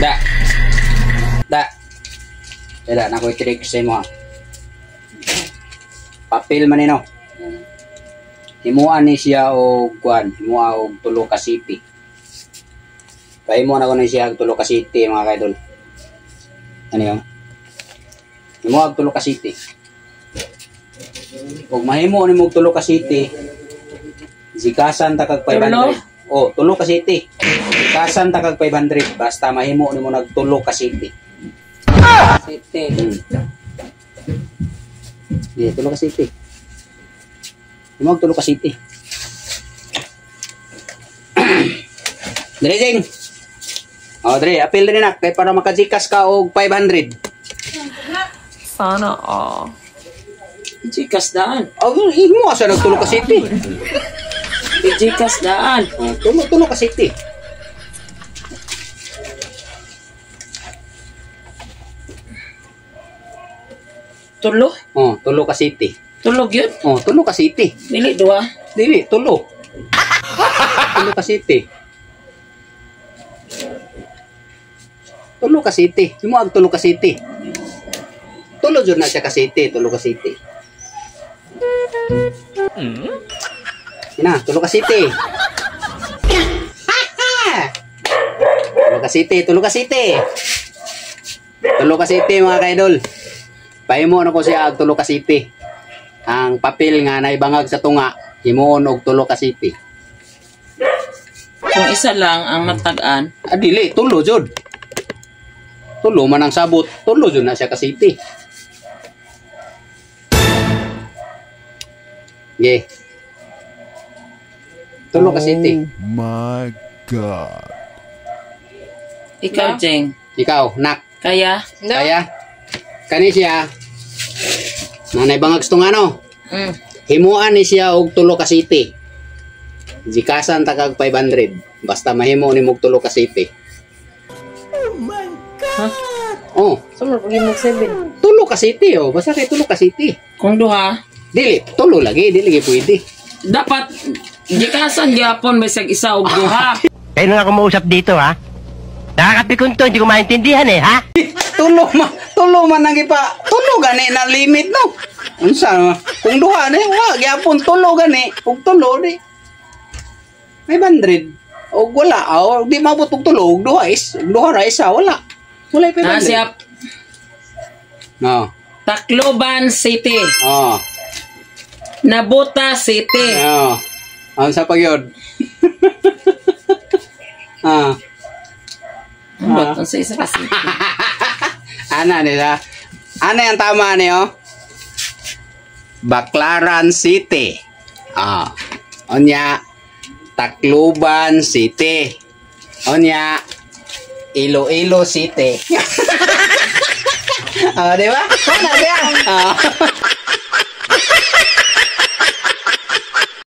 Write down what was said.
Da. Da. Dada, nakoy trick sa mo. Papel man nino. Himuan ni siya og kuan, himuan og tulo ka city. Pahimo na ko ni siya og tulo ka city mga kaidol. Ano yun? Himuan og tulo ka city. Ug mahimo ni mo og tulo ka city. Zikasan ta kag 500. Oh, tulo ka city. Zikasan ta kag 500 basta mahimo nimo nag tulo ka city. City. Di tulo ka city. Himo og tulo ka city. Dre Jeng. Oh, Dre, apil din nak kay para makajikas ka og 500. Sana Jikas daan. Oh, himo asa nag tulo ka city. Jikas daan. Oh, tulo ka city. Tulo? Oh, tulo ka city. Tulog yun? Oh, tulo ka city. Dili, dua. Dili, tulo. Tulo ka city. Tulo ka city. Himo ag tulo ka city. Tulo jud na siya ka city, tulo ka city. Ina, tulo ka city. Tulo ka city, tulo ka city. Tulo ka city mga kaidol. Pahimo na ko siya ag tulo ka city. Ang papel nga naibangag sa tunga, himuon og tulo ka city. Kung isa lang ang matag-an. Ah, dili, tulo jud. Tulo man ang sabot, tulo jud na siya ka city. Yeah. Tulo ka city. Oh my God. Ikaw, Jeng. Ikaw, nak. Kaya? Kaya? Kani siya. Nanay bangag sa tunga no? Mm. Himuan ni siya og tulo ka city. Jikasan ta kag 500. Basta mahimo ni mog tulo ka city. Oh my God. Oh, Sumur pagi mo 7. tulo ka city oh. Basta kay tulo ka city. Kung duha, Dili, tulo lagi, dili lagi pwede. dapat gikasan gyapon bisag isa og duha. Kayo na nga kumausap dito, ha? Nakakapikon to, hindi ko maintindihan eh, ha? Tulo man nang ipa. Tulo gani na limit no. Unsa kung duha ni wa gyapon tulo gani. Ug tulo di. May 100. Og wala, o di mabot og tulo, og duha is, duha ra isa wala. Wala pa 100. Nasiyap No. Tacloban City, Oh. Nabuta City, Oh. Unsa pa gyud? Ah. Baton sa isa ka city. Ana nila. Ano yung tama niyo? Baclaran City. Ah. Onya Tacloban City. Onya Iloilo City. Ah, di ba? Ano dia? Ah.